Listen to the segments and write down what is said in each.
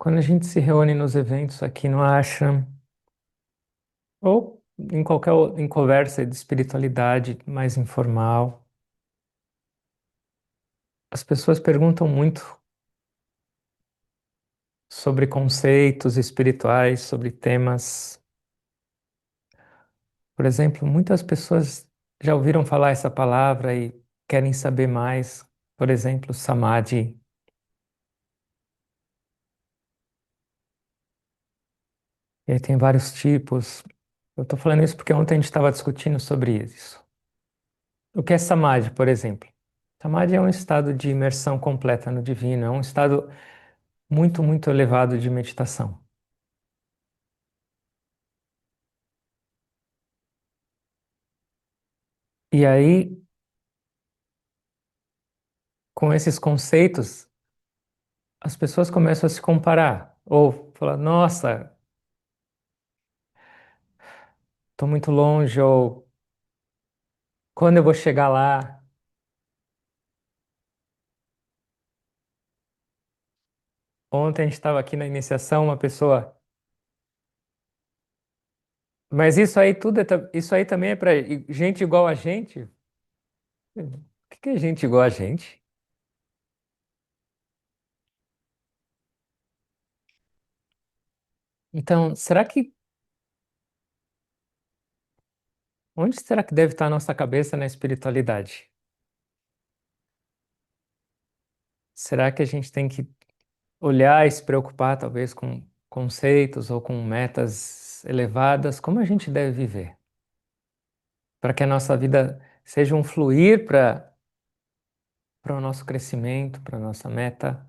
Quando a gente se reúne nos eventos aqui no Ashram, ou em em conversa de espiritualidade mais informal, as pessoas perguntam muito sobre conceitos espirituais, sobre temas. Por exemplo, muitas pessoas já ouviram falar essa palavra e querem saber mais. Por exemplo, Samadhi. E aí tem vários tipos. Eu estou falando isso porque ontem a gente estava discutindo sobre isso. O que é Samadhi, por exemplo? Samadhi é um estado de imersão completa no divino, é um estado muito, muito elevado de meditação. E aí, com esses conceitos, as pessoas começam a se comparar, ou falar, nossa, estou muito longe, ou quando eu vou chegar lá? Ontem a gente estava aqui na iniciação, uma pessoa, mas isso aí tudo isso aí também é para gente igual a gente? O que é gente igual a gente? Então, onde será que deve estar a nossa cabeça na espiritualidade? Será que a gente tem que olhar e se preocupar, talvez, com conceitos ou com metas elevadas, como a gente deve viver, para que a nossa vida seja um fluir para o nosso crescimento, para a nossa meta?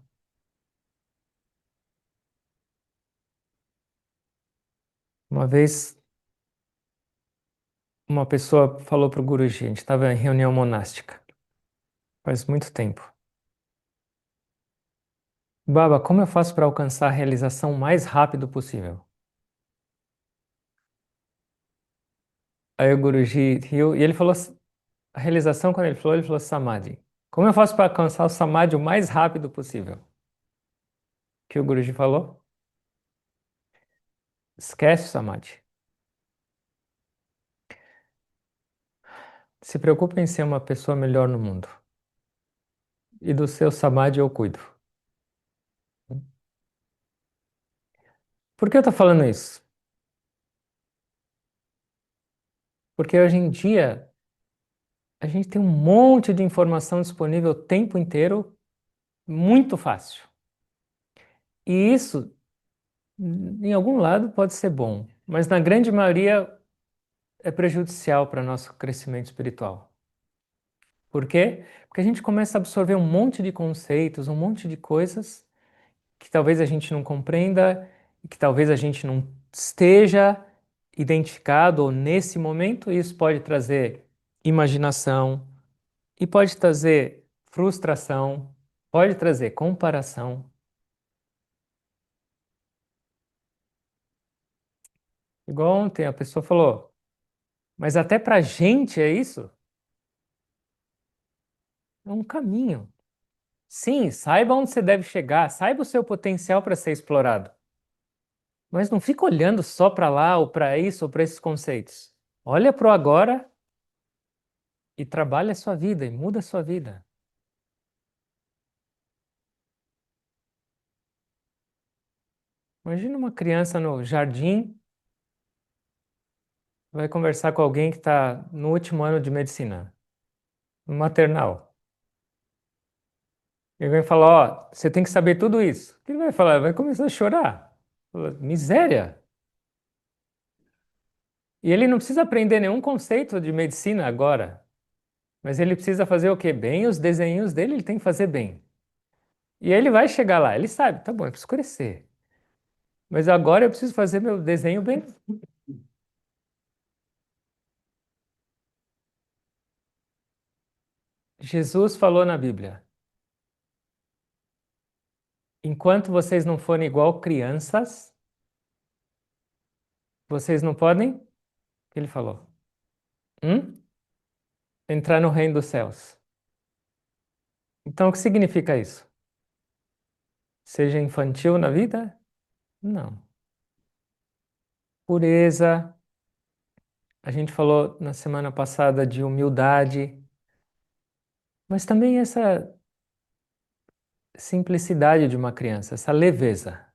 Uma vez, uma pessoa falou para o Guruji, a gente estava em reunião monástica, faz muito tempo. Baba, como eu faço para alcançar a realização o mais rápido possível? Aí o Guruji riu e ele falou, a realização, quando ele falou Samadhi. Como eu faço para alcançar o Samadhi o mais rápido possível? Que o Guruji falou? Esquece o Samadhi. Se preocupe em ser uma pessoa melhor no mundo. E do seu Samadhi eu cuido. Por que eu estou falando isso? Porque hoje em dia a gente tem um monte de informação disponível o tempo inteiro, muito fácil. E isso, em algum lado, pode ser bom, mas na grande maioria é prejudicial para nosso crescimento espiritual. Por quê? Porque a gente começa a absorver um monte de conceitos, um monte de coisas que talvez a gente não compreenda e que talvez a gente não esteja identificado ou nesse momento, isso pode trazer imaginação e pode trazer frustração, pode trazer comparação. Igual ontem a pessoa falou, mas até para a gente é isso? É um caminho. Sim, saiba onde você deve chegar, saiba o seu potencial para ser explorado. Mas não fica olhando só para lá ou para isso ou para esses conceitos. Olha para o agora e trabalha a sua vida e muda a sua vida. Imagina uma criança no jardim, vai conversar com alguém que está no último ano de medicina, no maternal. Ele vai falar, ó, você tem que saber tudo isso. O que ele vai falar? Vai começar a chorar. Fala, miséria. E ele não precisa aprender nenhum conceito de medicina agora, mas ele precisa fazer o quê? Bem, os desenhos dele ele tem que fazer bem. E aí ele vai chegar lá, ele sabe, tá bom, eu preciso crescer. Mas agora eu preciso fazer meu desenho bem. Jesus falou na Bíblia: enquanto vocês não forem igual crianças, vocês não podem, o que ele falou? Hum? Entrar no reino dos céus. Então, o que significa isso? Seja infantil na vida Não. Pureza, a gente falou na semana passada de humildade, mas também essa simplicidade de uma criança, essa leveza.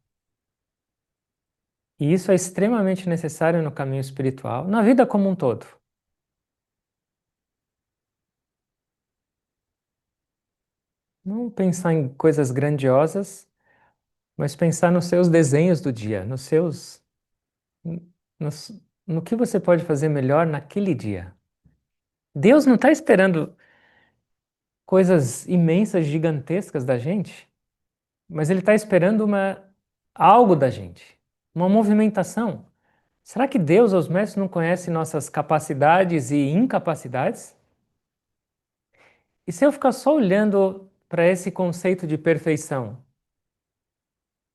E isso é extremamente necessário no caminho espiritual, na vida como um todo. Não pensar em coisas grandiosas, mas pensar nos seus desenhos do dia, nos- no que você pode fazer melhor naquele dia. Deus não está esperando coisas imensas, gigantescas da gente, mas Ele está esperando algo da gente, uma movimentação. Será que Deus, os mestres, não conhece nossas capacidades e incapacidades? E se eu ficar só olhando para esse conceito de perfeição?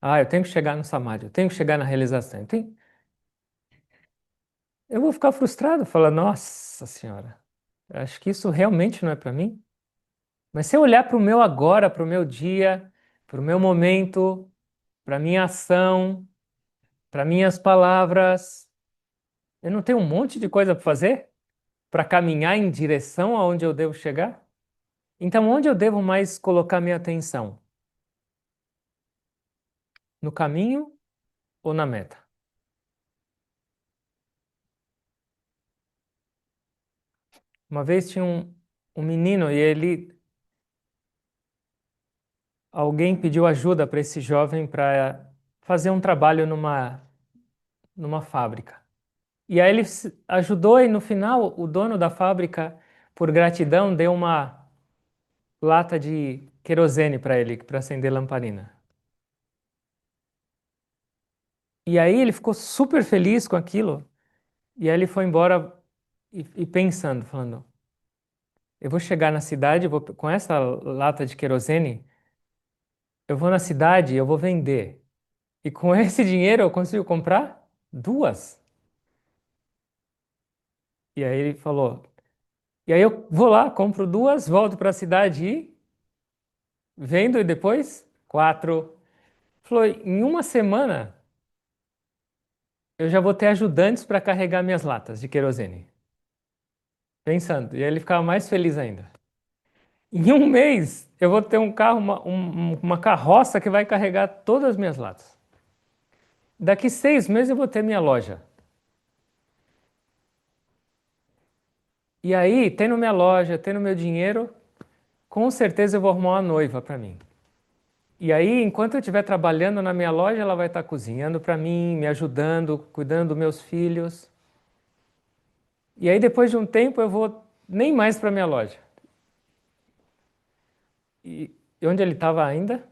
Ah, eu tenho que chegar no samadhi, eu tenho que chegar na realização. Eu vou ficar frustrado, falar, nossa senhora, acho que isso realmente não é para mim. Mas se eu olhar para o meu agora, para o meu dia, para o meu momento, para a minha ação, para minhas palavras, eu não tenho um monte de coisa para fazer para caminhar em direção aonde eu devo chegar? Então, onde eu devo mais colocar minha atenção? No caminho ou na meta? Uma vez tinha um menino e alguém pediu ajuda para esse jovem para fazer um trabalho numa fábrica. E aí ele ajudou e no final o dono da fábrica, por gratidão, deu uma lata de querosene para ele, para acender lamparina. E aí ele ficou super feliz com aquilo. E aí ele foi embora e pensando, falando, eu vou chegar na cidade, com essa lata de querosene, eu vou na cidade, eu vou vender. E com esse dinheiro eu consigo comprar duas. E aí ele falou, e aí eu vou lá, compro duas, volto para a cidade e vendo e depois quatro. Falou, em uma semana eu já vou ter ajudantes para carregar minhas latas de querosene. Pensando, e aí ele ficava mais feliz ainda. Em um mês eu vou ter um carro, uma carroça que vai carregar todas as minhas latas. Daqui 6 meses eu vou ter minha loja. E aí, tendo minha loja, tendo meu dinheiro, com certeza eu vou arrumar uma noiva para mim. E aí, enquanto eu estiver trabalhando na minha loja, ela vai estar cozinhando para mim, me ajudando, cuidando dos meus filhos. E aí, depois de um tempo, eu vou nem mais para minha loja. E onde ele estava ainda?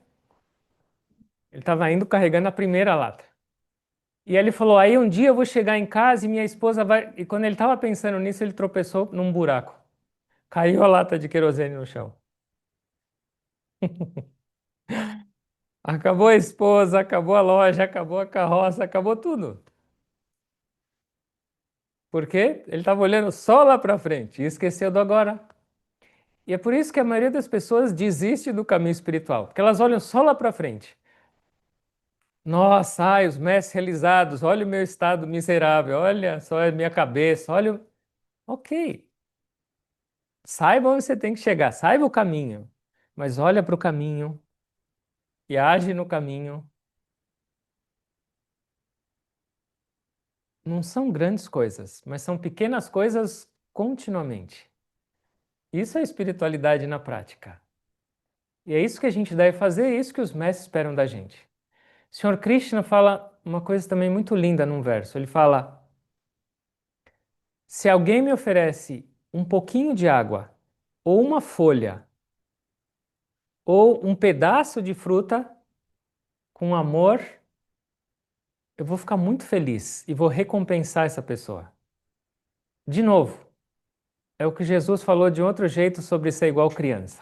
Ele estava indo carregando a primeira lata. E ele falou: aí um dia eu vou chegar em casa e minha esposa vai. E quando ele estava pensando nisso, ele tropeçou num buraco. Caiu a lata de querosene no chão. Acabou a esposa, acabou a loja, acabou a carroça, acabou tudo. Por quê? Ele estava olhando só lá para frente e esqueceu do agora. E é por isso que a maioria das pessoas desiste do caminho espiritual, porque elas olham só lá para frente. Nossa, ai, os mestres realizados, olha o meu estado miserável, olha só a minha cabeça, olha. Ok, saiba onde você tem que chegar, saiba o caminho, mas olha para o caminho e age no caminho. Não são grandes coisas, mas são pequenas coisas continuamente. Isso é espiritualidade na prática. E é isso que a gente deve fazer, é isso que os mestres esperam da gente. O Senhor Krishna fala uma coisa também muito linda num verso. Ele fala: se alguém me oferece um pouquinho de água, ou uma folha, ou um pedaço de fruta, com amor, eu vou ficar muito feliz e vou recompensar essa pessoa. De novo, é o que Jesus falou de outro jeito sobre ser igual criança.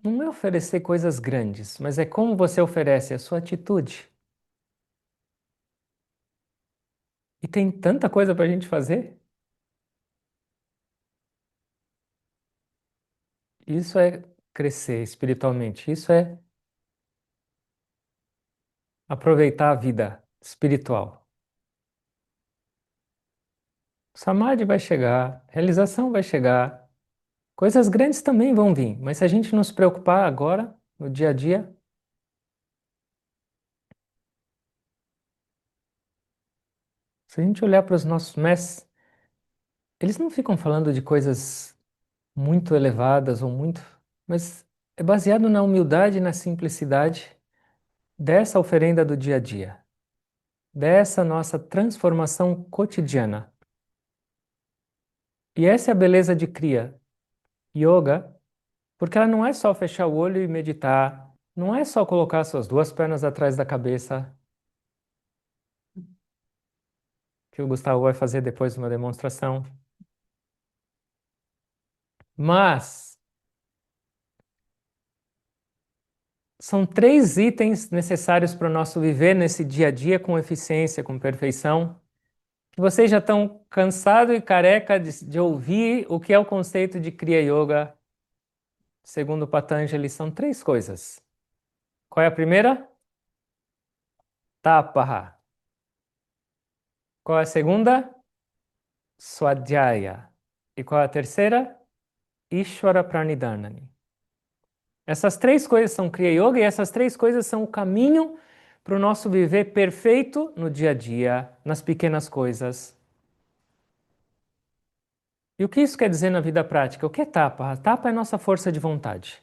Não é oferecer coisas grandes, mas é como você oferece a sua atitude. E tem tanta coisa para a gente fazer. Isso é crescer espiritualmente. Isso é aproveitar a vida espiritual. Samadhi vai chegar, realização vai chegar, coisas grandes também vão vir, mas se a gente não se preocupar agora, no dia a dia, se a gente olhar para os nossos mestres, eles não ficam falando de coisas muito elevadas ou muito, mas é baseado na humildade e na simplicidade dessa oferenda do dia a dia, dessa nossa transformação cotidiana. E essa é a beleza de Kriya Yoga, porque ela não é só fechar o olho e meditar, não é só colocar suas duas pernas atrás da cabeça, que o Gustavo vai fazer depois de uma demonstração. Mas são três itens necessários para o nosso viver nesse dia a dia com eficiência, com perfeição, que vocês já estão cansados e careca de ouvir o que é o conceito de Kriya Yoga, segundo Patanjali, são três coisas. Qual é a primeira? Tapaha. Qual é a segunda? Swadhyaya. E qual é a terceira? Ishvara Pranidhanani. Essas três coisas são Kriya Yoga e essas três coisas são o caminho para o nosso viver perfeito no dia a dia, nas pequenas coisas. E o que isso quer dizer na vida prática? O que é tapa? Tapa é nossa força de vontade,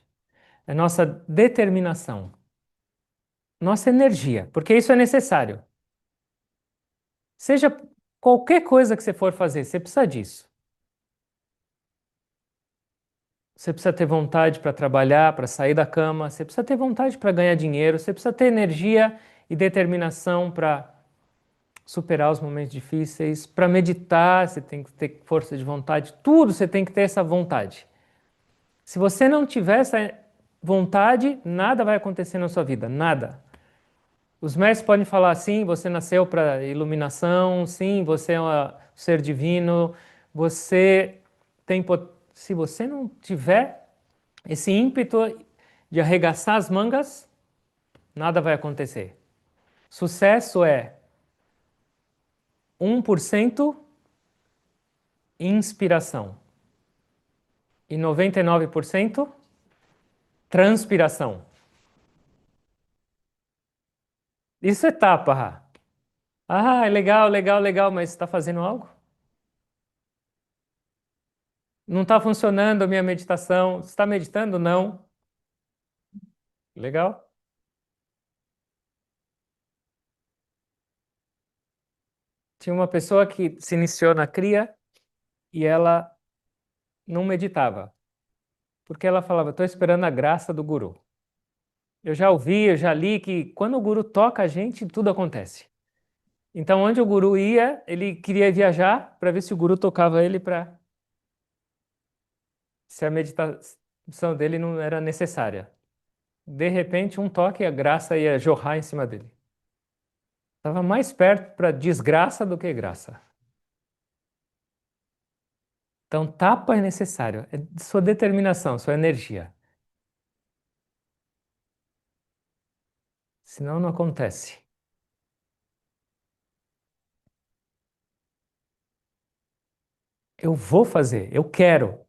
é nossa determinação, nossa energia, porque isso é necessário. Seja qualquer coisa que você for fazer, você precisa disso. Você precisa ter vontade para trabalhar, para sair da cama, você precisa ter vontade para ganhar dinheiro, você precisa ter energia e determinação para superar os momentos difíceis, para meditar, você tem que ter força de vontade, tudo você tem que ter essa vontade. Se você não tiver essa vontade, nada vai acontecer na sua vida, nada. Os mestres podem falar, sim, você nasceu para iluminação, sim, você é um ser divino, você tem... Se você não tiver esse ímpeto de arregaçar as mangas, nada vai acontecer. Sucesso é 1% inspiração e 99% transpiração. Isso é tapa, Rá. Ah, é legal, legal, legal, mas está fazendo algo? Não está funcionando a minha meditação. Você está meditando? Não. Legal. Tinha uma pessoa que se iniciou na Kriya e ela não meditava, porque ela falava, estou esperando a graça do guru. Eu já ouvi, eu já li que quando o guru toca a gente, tudo acontece. Então, onde o guru ia, ele queria viajar para ver se o guru tocava ele para se a meditação dele não era necessária. De repente, um toque e a graça ia jorrar em cima dele. Estava mais perto para desgraça do que graça. Então, tapa é necessário, é sua determinação, sua energia. Senão não acontece. Eu vou fazer, eu quero.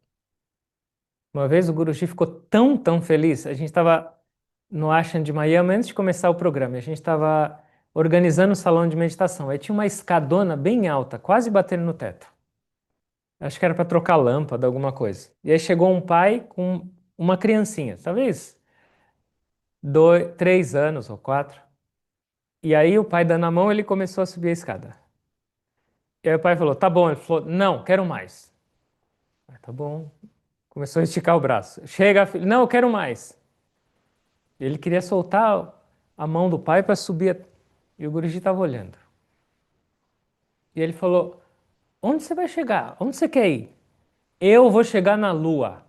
Uma vez o Guruji ficou tão feliz. A gente estava no ashram de Miami antes de começar o programa. A gente estava organizando o salão de meditação. Aí tinha uma escadona bem alta, quase batendo no teto. Acho que era para trocar lâmpada, alguma coisa. E aí chegou um pai com uma criancinha, talvez 3 anos ou 4. E aí o pai dando a mão, ele começou a subir a escada. E aí o pai falou, tá bom. Ele falou, não, quero mais. Tá bom. Começou a esticar o braço. Chega, filho, não, eu quero mais. Ele queria soltar a mão do pai para subir. E o Guruji estava olhando. E ele falou, onde você vai chegar? Onde você quer ir? Eu vou chegar na lua.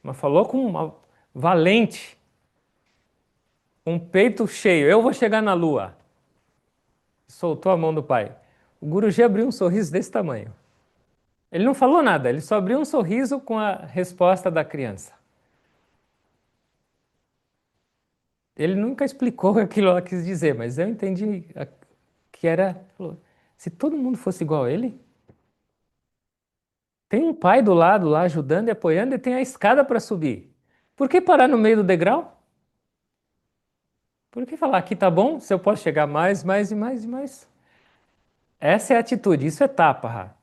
Mas falou com uma valente, um peito cheio. Eu vou chegar na lua. Soltou a mão do pai. O Guruji abriu um sorriso desse tamanho. Ele não falou nada, ele só abriu um sorriso com a resposta da criança. Ele nunca explicou o que aquilo ela quis dizer, mas eu entendi que era. Falou, se todo mundo fosse igual a ele, tem um pai do lado lá ajudando e apoiando e tem a escada para subir. Por que parar no meio do degrau? Por que falar aqui tá bom, se eu posso chegar mais, mais e mais e mais? Essa é a atitude, isso é tapa, Rá.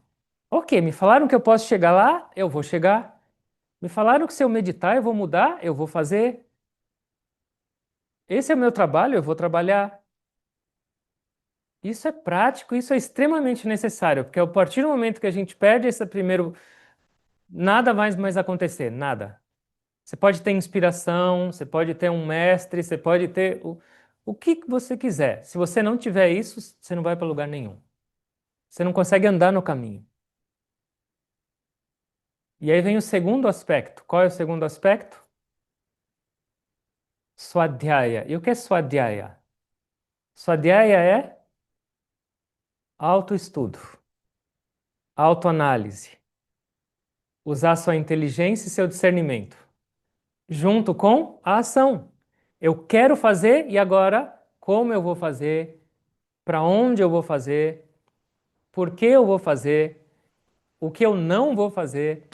Ok, me falaram que eu posso chegar lá, eu vou chegar. Me falaram que se eu meditar eu vou mudar, eu vou fazer. Esse é o meu trabalho, eu vou trabalhar. Isso é prático, isso é extremamente necessário, porque a partir do momento que a gente perde esse primeiro, nada vai mais acontecer, nada. Você pode ter inspiração, você pode ter um mestre, você pode ter o que você quiser. Se você não tiver isso, você não vai para lugar nenhum. Você não consegue andar no caminho. E aí vem o segundo aspecto. Qual é o segundo aspecto? Swadhyaya. E o que é Swadhyaya? Swadhyaya é autoestudo, autoanálise, usar sua inteligência e seu discernimento, junto com a ação. Eu quero fazer e agora como eu vou fazer? Para onde eu vou fazer? Por que eu vou fazer? O que eu não vou fazer?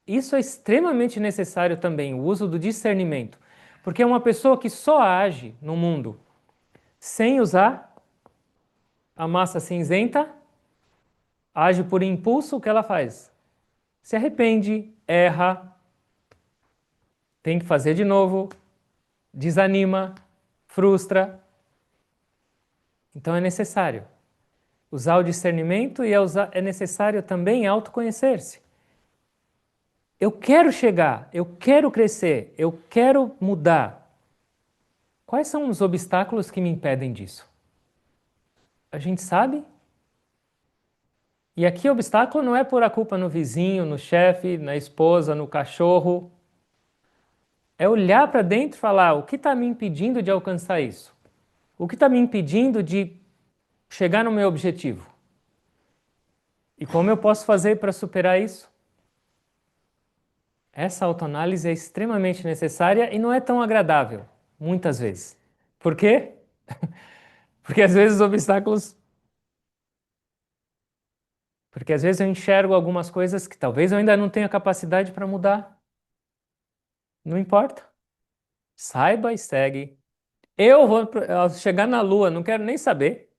Isso é extremamente necessário também, o uso do discernimento. Porque uma pessoa que só age no mundo sem usar a massa cinzenta, age por impulso, o que ela faz? Se arrepende, erra, tem que fazer de novo, desanima, frustra. Então é necessário usar o discernimento e é necessário também autoconhecer-se. Eu quero chegar, eu quero crescer, eu quero mudar. Quais são os obstáculos que me impedem disso? A gente sabe? E aqui o obstáculo não é pôr a culpa no vizinho, no chefe, na esposa, no cachorro. É olhar para dentro e falar: o que está me impedindo de alcançar isso? O que está me impedindo de chegar no meu objetivo? E como eu posso fazer para superar isso? Essa autoanálise é extremamente necessária e não é tão agradável, muitas vezes. Por quê? Porque às vezes os obstáculos. Porque às vezes eu enxergo algumas coisas que talvez eu ainda não tenha capacidade para mudar. Não importa. Saiba e segue. Eu vou ao chegar na Lua, não quero nem saber.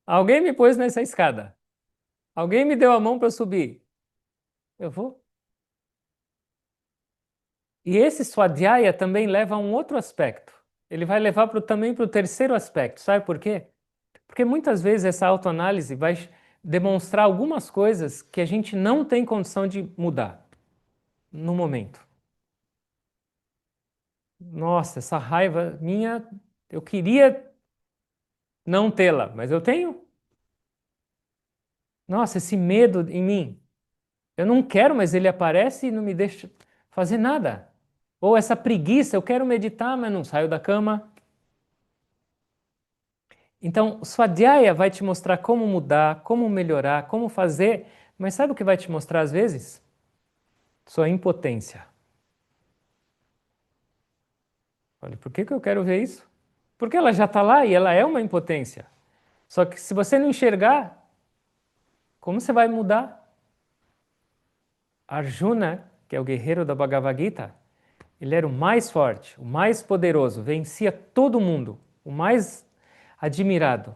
Alguém me pôs nessa escada. Alguém me deu a mão para subir. Eu vou. E esse Swadhyaya também leva a um outro aspecto. Ele vai levar também para o terceiro aspecto. Sabe por quê? Porque muitas vezes essa autoanálise vai demonstrar algumas coisas que a gente não tem condição de mudar no momento. Nossa, essa raiva minha, eu queria não tê-la, mas eu tenho. Nossa, esse medo em mim, eu não quero, mas ele aparece e não me deixa fazer nada. Ou essa preguiça, eu quero meditar, mas não saio da cama. Então, o Swadhyaya vai te mostrar como mudar, como melhorar, como fazer, mas sabe o que vai te mostrar às vezes? Sua impotência. Olha, por que que eu quero ver isso? Porque ela já está lá e ela é uma impotência. Só que se você não enxergar, como você vai mudar? Arjuna, que é o guerreiro da Bhagavad Gita, ele era o mais forte, o mais poderoso, vencia todo mundo, o mais admirado.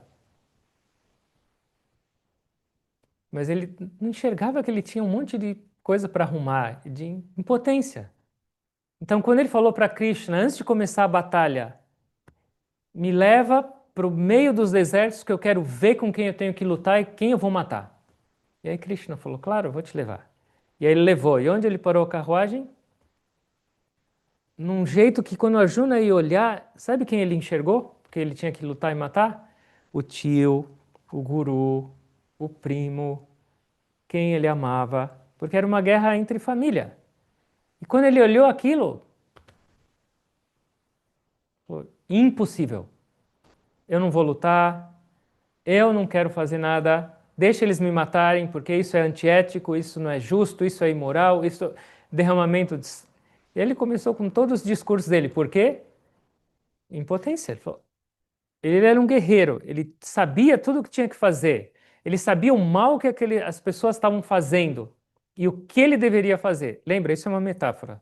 Mas ele não enxergava que ele tinha um monte de coisa para arrumar, de impotência. Então, quando ele falou para Krishna, antes de começar a batalha, me leva para o meio dos desertos que eu quero ver com quem eu tenho que lutar e quem eu vou matar. E aí Krishna falou, claro, eu vou te levar. E aí ele levou. E onde ele parou a carruagem? Num jeito que quando Arjuna ia olhar, sabe quem ele enxergou? Porque ele tinha que lutar e matar? O tio, o guru, o primo, quem ele amava. Porque era uma guerra entre família. E quando ele olhou aquilo, falou, impossível. Eu não vou lutar, eu não quero fazer nada, deixa eles me matarem, porque isso é antiético, isso não é justo, isso é imoral, isso é derramamento de... Ele começou com todos os discursos dele. Por quê? Impotência. Ele era um guerreiro, ele sabia tudo o que tinha que fazer. Ele sabia o mal que as pessoas estavam fazendo e o que ele deveria fazer. Lembra, isso é uma metáfora.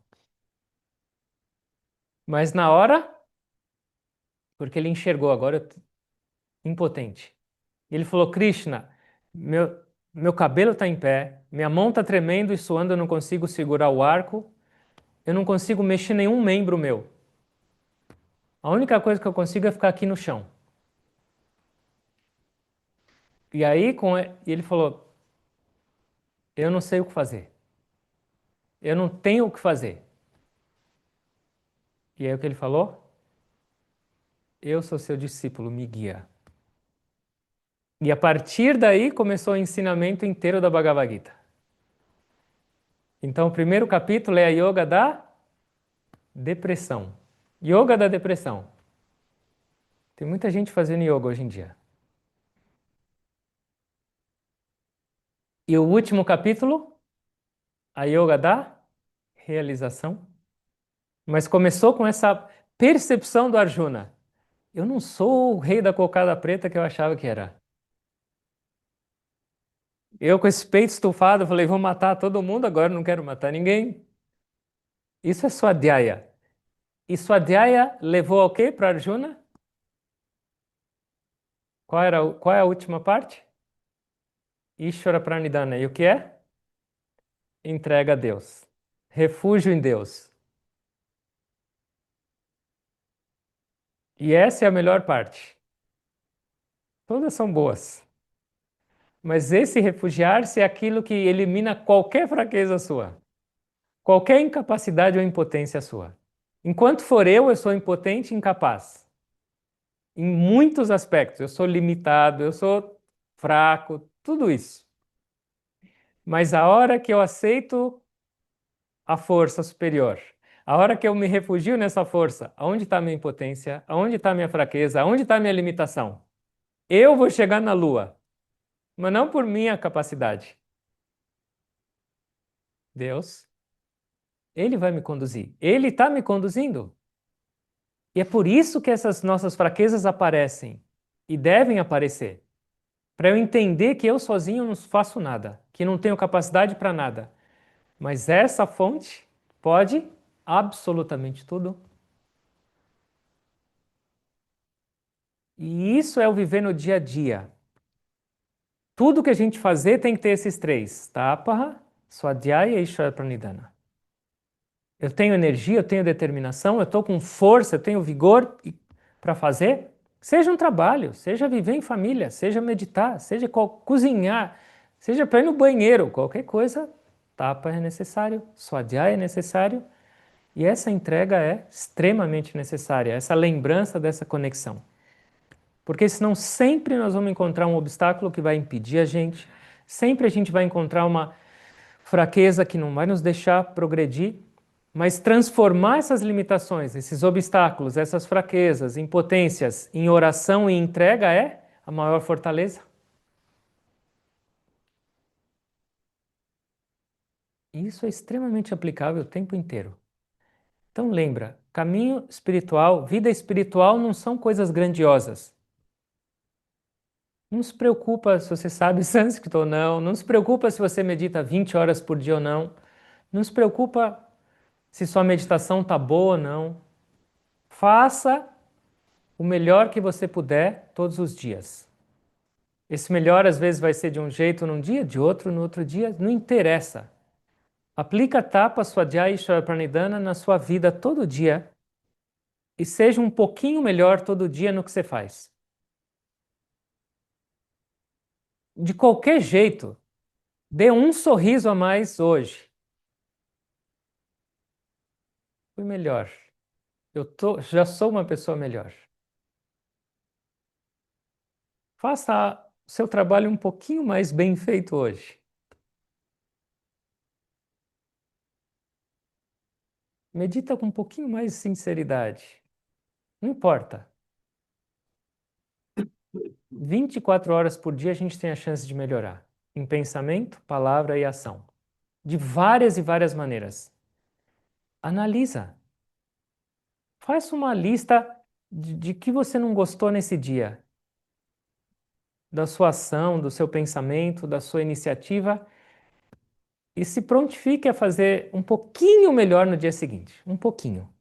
Mas na hora, porque ele enxergou, agora impotente. Ele falou: Krishna, meu cabelo está em pé, minha mão está tremendo e suando, eu não consigo segurar o arco, eu não consigo mexer nenhum membro meu. A única coisa que eu consigo é ficar aqui no chão. E aí ele falou: eu não sei o que fazer. Eu não tenho o que fazer. E aí o que ele falou? Eu sou seu discípulo, me guia. E a partir daí começou o ensinamento inteiro da Bhagavad Gita. Então o primeiro capítulo é a Yoga da depressão. Yoga da depressão. Tem muita gente fazendo yoga hoje em dia. E o último capítulo, a Yoga da realização. Mas começou com essa percepção do Arjuna. Eu não sou o rei da cocada preta que eu achava que era. Eu com esse peito estufado, falei, vou matar todo mundo, agora não quero matar ninguém. Isso é Swadhyaya. E Swadhyaya levou ao quê para Arjuna? Qual é a última parte? Ishvara Pranidhana. E o que é? Entrega a Deus. Refúgio em Deus. E essa é a melhor parte. Todas são boas. Mas esse refugiar-se é aquilo que elimina qualquer fraqueza sua, qualquer incapacidade ou impotência sua. Enquanto for eu sou impotente e incapaz. Em muitos aspectos. Eu sou limitado, eu sou fraco, tudo isso. Mas a hora que eu aceito a força superior, a hora que eu me refugio nessa força, aonde está a minha impotência? Aonde está a minha fraqueza? Aonde está a minha limitação? Eu vou chegar na Lua, mas não por minha capacidade. Deus, Ele vai me conduzir. Ele está me conduzindo. E é por isso que essas nossas fraquezas aparecem e devem aparecer. Para eu entender que eu sozinho não faço nada, que não tenho capacidade para nada. Mas essa fonte pode absolutamente tudo. E isso é o viver no dia a dia. Tudo que a gente fazer tem que ter esses três: Tapaha, Swadhyaya e Ishvara Pranidhana. Eu tenho energia, eu tenho determinação, eu estou com força, eu tenho vigor para fazer. Seja um trabalho, seja viver em família, seja meditar, seja cozinhar, seja para ir no banheiro, qualquer coisa, tapa é necessário, swadhyaya é necessário, e essa entrega é extremamente necessária, essa lembrança dessa conexão. Porque senão sempre nós vamos encontrar um obstáculo que vai impedir a gente, sempre a gente vai encontrar uma fraqueza que não vai nos deixar progredir, mas transformar essas limitações, esses obstáculos, essas fraquezas, impotências em oração e entrega é a maior fortaleza. E isso é extremamente aplicável o tempo inteiro. Então lembra, caminho espiritual, vida espiritual não são coisas grandiosas. Não se preocupa se você sabe sânscrito ou não, não se preocupa se você medita 20 horas por dia ou não, não se preocupa se sua meditação está boa ou não. Faça o melhor que você puder todos os dias. Esse melhor às vezes vai ser de um jeito num dia, de outro no outro dia, não interessa. Aplica Tapa, Swadhyaya e Ishvara Pranidhana na sua vida todo dia e seja um pouquinho melhor todo dia no que você faz. De qualquer jeito, dê um sorriso a mais hoje. Fui melhor. Já sou uma pessoa melhor. Faça o seu trabalho um pouquinho mais bem feito hoje. Medita com um pouquinho mais de sinceridade. Não importa. 24 horas por dia a gente tem a chance de melhorar. Em pensamento, palavra e ação. De várias e várias maneiras. Analisa. Faz uma lista de que você não gostou nesse dia, da sua ação, do seu pensamento, da sua iniciativa, e se prontifique a fazer um pouquinho melhor no dia seguinte. Um pouquinho.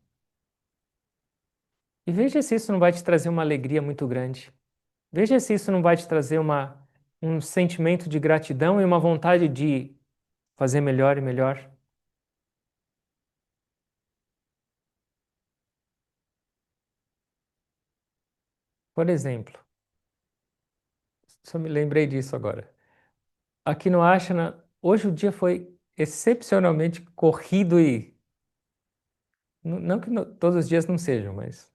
E veja se isso não vai te trazer uma alegria muito grande. Veja se isso não vai te trazer um sentimento de gratidão e uma vontade de fazer melhor e melhor. Por exemplo, só me lembrei disso agora. Aqui no Ashana, hoje o dia foi excepcionalmente corrido e não que todos os dias não sejam, mas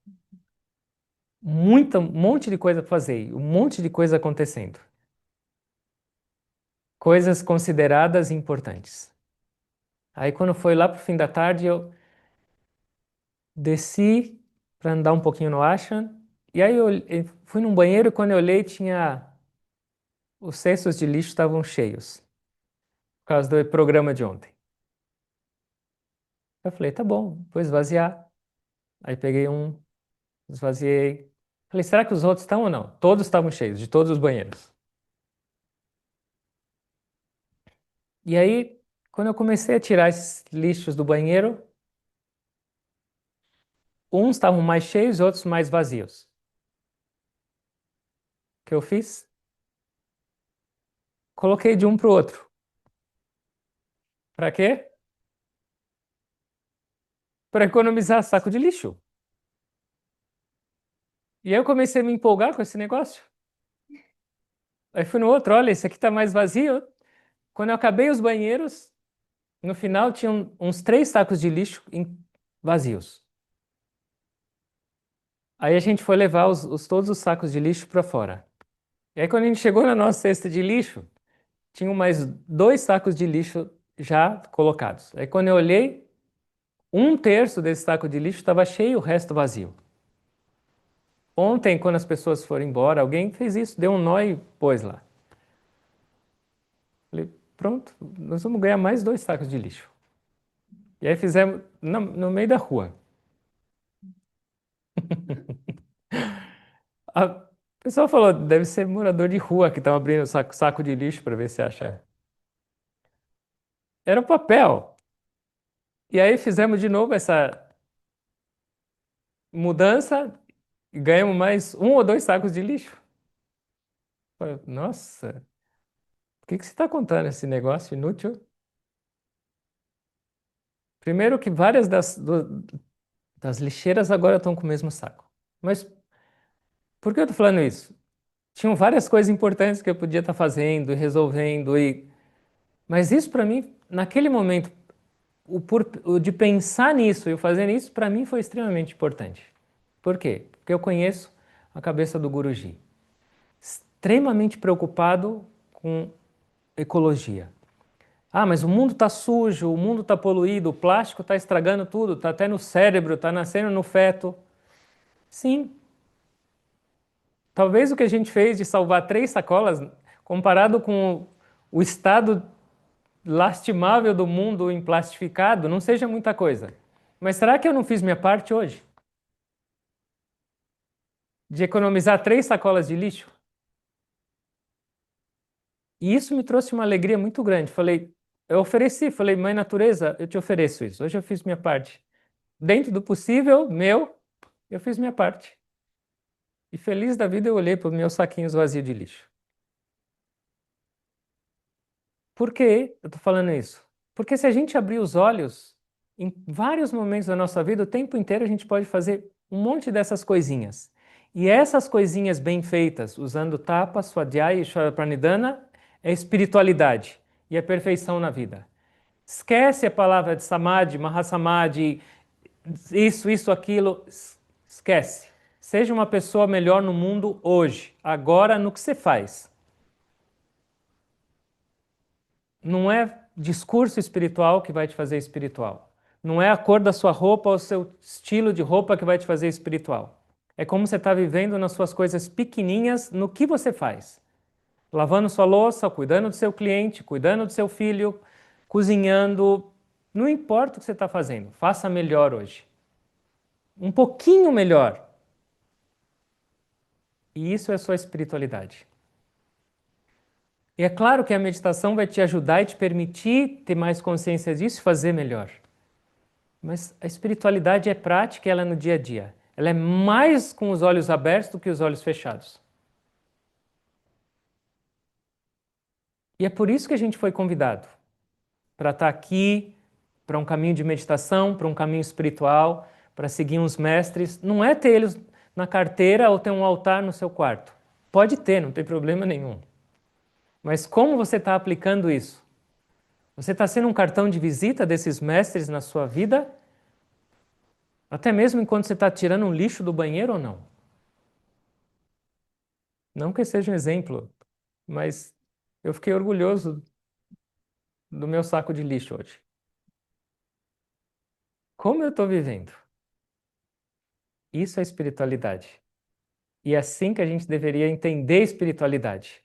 um monte de coisa para fazer, um monte de coisa acontecendo. Coisas consideradas importantes. Aí quando foi lá pro fim da tarde, eu desci para andar um pouquinho no Ashram, e aí eu fui num banheiro e quando eu olhei tinha os cestos de lixo estavam cheios, por causa do programa de ontem. Eu falei, tá bom, vou esvaziar. Aí peguei um, esvaziei. Falei, será que os outros estão ou não? Todos estavam cheios, de todos os banheiros. E aí, quando eu comecei a tirar esses lixos do banheiro, uns estavam mais cheios, outros mais vazios. O que eu fiz? Coloquei de um para o outro. Para quê? Para economizar saco de lixo. E aí eu comecei a me empolgar com esse negócio. Aí fui no outro, olha, esse aqui está mais vazio. Quando eu acabei os banheiros, no final tinha uns 3 sacos de lixo vazios. Aí a gente foi levar todos os sacos de lixo para fora. E aí quando a gente chegou na nossa cesta de lixo, tinham mais 2 sacos de lixo já colocados. Aí quando eu olhei, 1/3 desse saco de lixo estava cheio, o resto vazio. Ontem, quando as pessoas foram embora, alguém fez isso, deu um nó e pôs lá. Falei, pronto, nós vamos ganhar mais 2 sacos de lixo. E aí fizemos no meio da rua. A pessoa falou, deve ser morador de rua que estão abrindo saco de lixo para ver se acha. Era o papel. E aí fizemos de novo essa mudança e ganhamos mais 1 ou 2 sacos de lixo. Falei, nossa, por que você está contando esse negócio inútil? Primeiro que várias das lixeiras agora estão com o mesmo saco. Mas por que eu estou falando isso? Tinham várias coisas importantes que eu podia estar fazendo e resolvendo, mas isso para mim, naquele momento, o de pensar nisso e o fazer isso, para mim foi extremamente importante. Por quê? Porque eu conheço a cabeça do Guruji. Extremamente preocupado com ecologia. Ah, mas o mundo está sujo, o mundo está poluído, o plástico está estragando tudo, está até no cérebro, está nascendo no feto. Sim, talvez o que a gente fez de salvar 3 sacolas, comparado com o estado lastimável do mundo emplastificado, não seja muita coisa. Mas será que eu não fiz minha parte hoje? De economizar 3 sacolas de lixo? E isso me trouxe uma alegria muito grande. Falei, eu ofereci, falei, mãe natureza, eu te ofereço isso. Hoje eu fiz minha parte. Dentro do possível, meu, eu fiz minha parte. E feliz da vida eu olhei para os meus saquinhos vazios de lixo. Por que eu estou falando isso? Porque se a gente abrir os olhos, em vários momentos da nossa vida, o tempo inteiro a gente pode fazer um monte dessas coisinhas. E essas coisinhas bem feitas, usando tapa, swadhyaya e shravapranidhana, é espiritualidade e é perfeição na vida. Esquece a palavra de samadhi, mahasamadhi, isso, aquilo. Esquece. Seja uma pessoa melhor no mundo hoje, agora no que você faz. Não é discurso espiritual que vai te fazer espiritual. Não é a cor da sua roupa ou o seu estilo de roupa que vai te fazer espiritual. É como você está vivendo nas suas coisas pequenininhas, no que você faz. Lavando sua louça, cuidando do seu cliente, cuidando do seu filho, cozinhando. Não importa o que você está fazendo, faça melhor hoje. Um pouquinho melhor. E isso é sua espiritualidade. E é claro que a meditação vai te ajudar e te permitir ter mais consciência disso e fazer melhor. Mas a espiritualidade é prática e ela é no dia a dia. Ela é mais com os olhos abertos do que os olhos fechados. E é por isso que a gente foi convidado para estar aqui, para um caminho de meditação, para um caminho espiritual, para seguir uns mestres. Não é ter eles na carteira ou ter um altar no seu quarto. Pode ter, não tem problema nenhum. Mas como você está aplicando isso? Você está sendo um cartão de visita desses mestres na sua vida? Até mesmo enquanto você está tirando um lixo do banheiro ou não? Não que seja um exemplo, mas eu fiquei orgulhoso do meu saco de lixo hoje. Como eu estou vivendo? Isso é espiritualidade. E é assim que a gente deveria entender espiritualidade.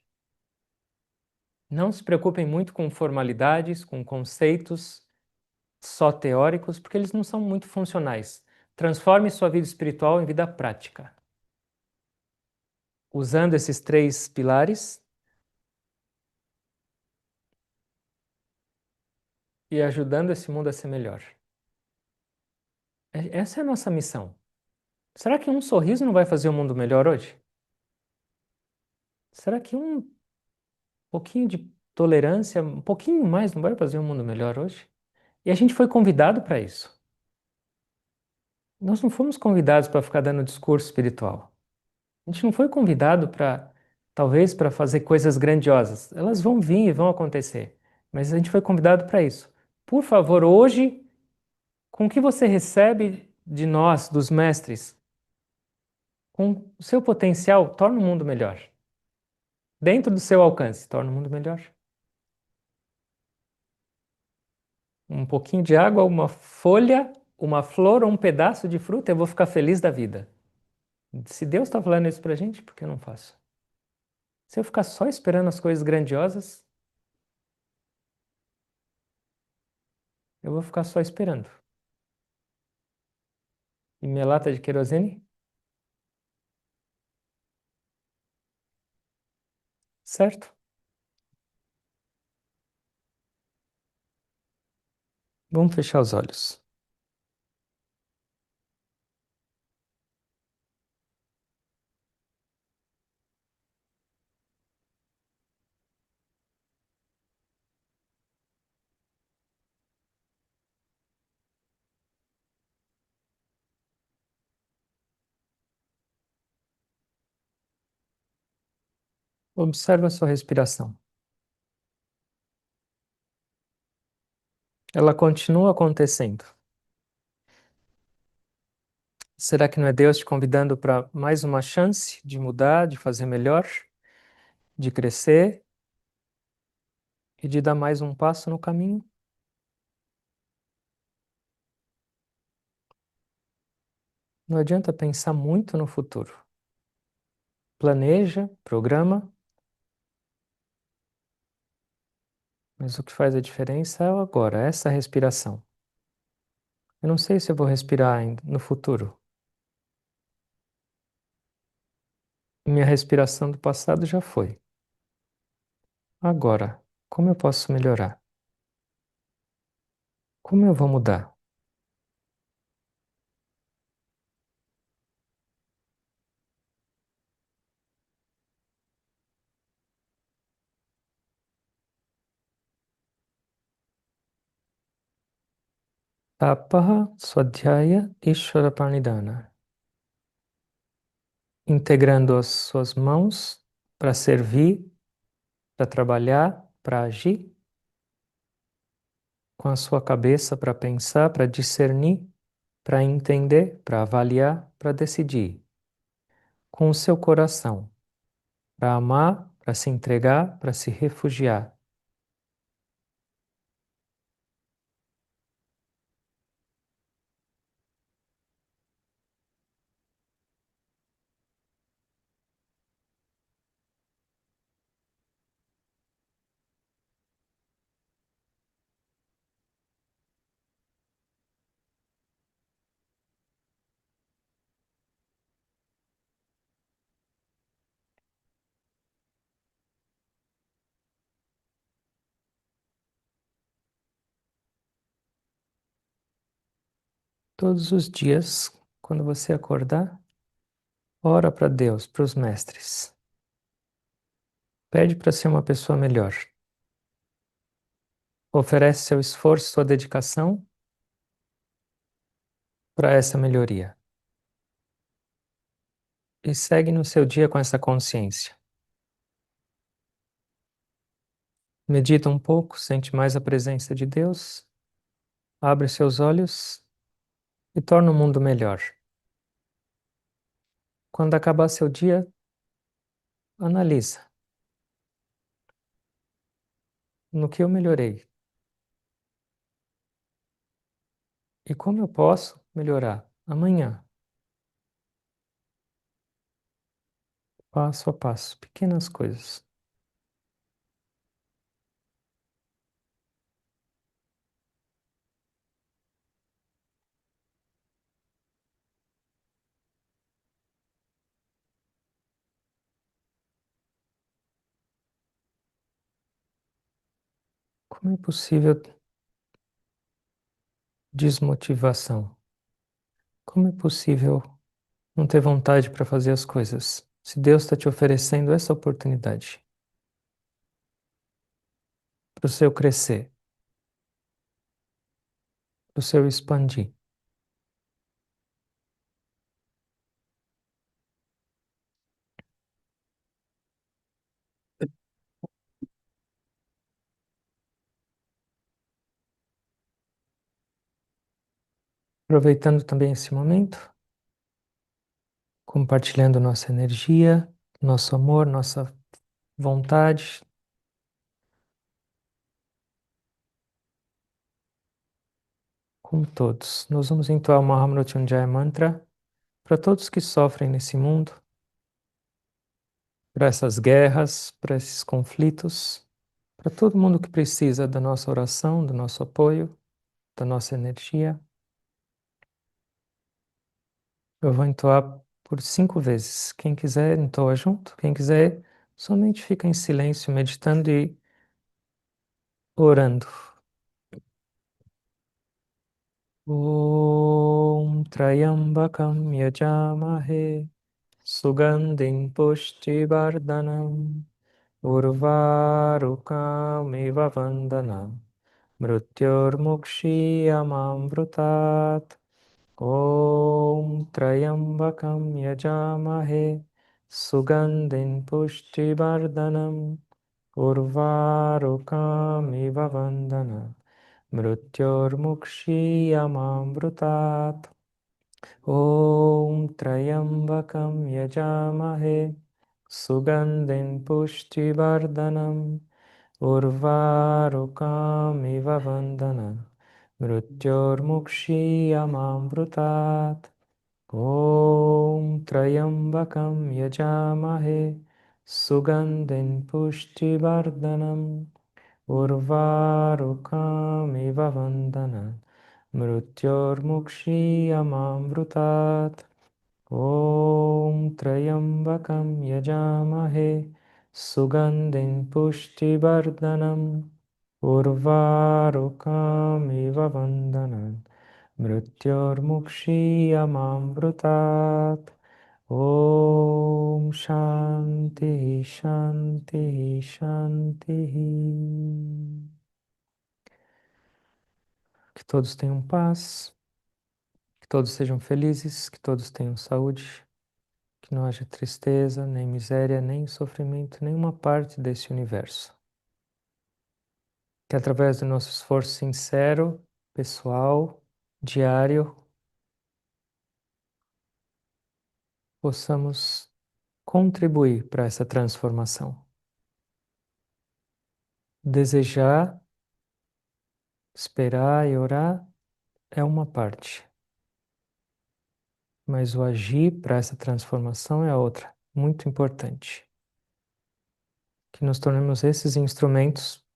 Não se preocupem muito com formalidades, com conceitos só teóricos, porque eles não são muito funcionais. Transforme sua vida espiritual em vida prática. Usando esses três pilares e ajudando esse mundo a ser melhor. Essa é a nossa missão. Será que um sorriso não vai fazer o mundo melhor hoje? Será que um pouquinho de tolerância, um pouquinho mais, não vai fazer o mundo melhor hoje? E a gente foi convidado para isso. Nós não fomos convidados para ficar dando discurso espiritual. A gente não foi convidado para, talvez, para fazer coisas grandiosas. Elas vão vir e vão acontecer. Mas a gente foi convidado para isso. Por favor, hoje, com o que você recebe de nós, dos mestres, com o seu potencial, torna o mundo melhor. Dentro do seu alcance, torna o mundo melhor. Um pouquinho de água, uma folha, uma flor ou um pedaço de fruta, eu vou ficar feliz da vida. Se Deus está falando isso pra gente, por que eu não faço? Se eu ficar só esperando as coisas grandiosas, eu vou ficar só esperando. E minha lata de querosene? Certo? Vamos fechar os olhos. Observa a sua respiração. Ela continua acontecendo. Será que não é Deus te convidando para mais uma chance de mudar, de fazer melhor, de crescer e de dar mais um passo no caminho? Não adianta pensar muito no futuro. Planeja, programa, mas o que faz a diferença é o agora, essa respiração. Eu não sei se eu vou respirar ainda no futuro. Minha respiração do passado já foi. Agora, como eu posso melhorar? Como eu vou mudar? Tapaha Swadhyaya Ishvara Pranidhana. Integrando as suas mãos para servir, para trabalhar, para agir, com a sua cabeça para pensar, para discernir, para entender, para avaliar, para decidir, com o seu coração, para amar, para se entregar, para se refugiar. Todos os dias, quando você acordar, ora para Deus, para os mestres. Pede para ser uma pessoa melhor. Oferece seu esforço, sua dedicação para essa melhoria. E segue no seu dia com essa consciência. Medita um pouco, sente mais a presença de Deus, abre seus olhos e torna o mundo melhor. Quando acabar seu dia, analisa no que eu melhorei e como eu posso melhorar amanhã, passo a passo, pequenas coisas. Como é possível desmotivação? Como é possível não ter vontade para fazer as coisas? Se Deus está te oferecendo essa oportunidade para o seu crescer, para o seu expandir. Aproveitando também esse momento, compartilhando nossa energia, nosso amor, nossa vontade com todos. Nós vamos entoar o Mahamrityunjaya Mantra para todos que sofrem nesse mundo, para essas guerras, para esses conflitos, para todo mundo que precisa da nossa oração, do nosso apoio, da nossa energia. Eu vou entoar por 5 vezes. Quem quiser, entoa junto. Quem quiser, somente fica em silêncio, meditando e orando. Om Trayambakam Yajamahe Sugandhin Pushtivardhanam Urvarukamiva Vandanam Mrityormukshiyamamvrutat Om Trayambakam Yajamahe Sugandhin Pushtivardhanam Urvarukamiva Vandanam Mrityormukshiyamamvrutat Om Trayambakam Yajamahe Sugandhin Pushtivardhanam Urvarukamiva Vandanam Mrityormukshiyamamvrutat Om Trayambakam Yajamahe Sugandhin Pushtivardhanam Urvarukamiva Vandanam Mrityormukshiyamamvrutat Om Trayambakam Yajamahe Sugandhin Pushtivardhanam Urvarukamiva Vandanam Mrityormukshiyamamvrutat Om Shanti Shanti Shanti. Que todos tenham paz, que todos sejam felizes, que todos tenham saúde, que não haja tristeza, nem miséria, nem sofrimento, nenhuma parte desse universo. Que através do nosso esforço sincero, pessoal, diário, possamos contribuir para essa transformação. Desejar, esperar e orar é uma parte, mas o agir para essa transformação é a outra, muito importante. Que nos tornemos esses instrumentos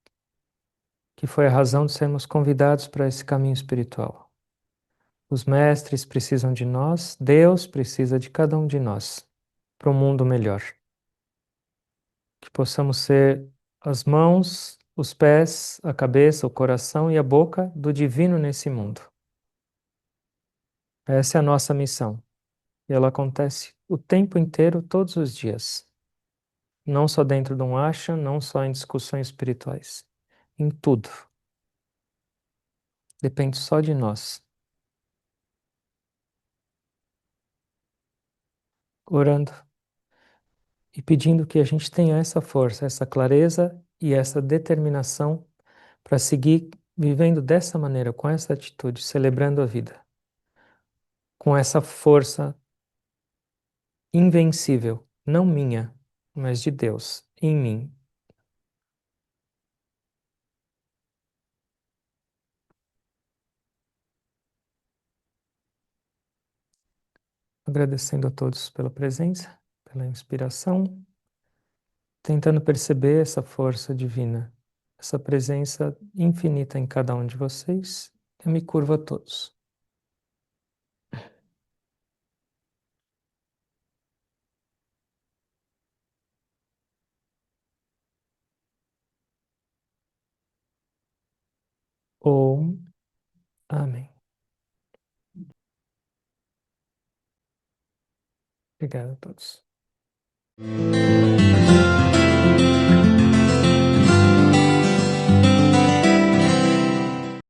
que foi a razão de sermos convidados para esse caminho espiritual. Os mestres precisam de nós, Deus precisa de cada um de nós para um mundo melhor. Que possamos ser as mãos, os pés, a cabeça, o coração e a boca do divino nesse mundo. Essa é a nossa missão. E ela acontece o tempo inteiro, todos os dias. Não só dentro de um ashram, não só em discussões espirituais. Em tudo. Depende só de nós. Orando e pedindo que a gente tenha essa força, essa clareza e essa determinação para seguir vivendo dessa maneira, com essa atitude, celebrando a vida, com essa força invencível, não minha, mas de Deus em mim. Agradecendo a todos pela presença, pela inspiração, tentando perceber essa força divina, essa presença infinita em cada um de vocês. Eu me curvo a todos. Om. Amém. Obrigado a todos.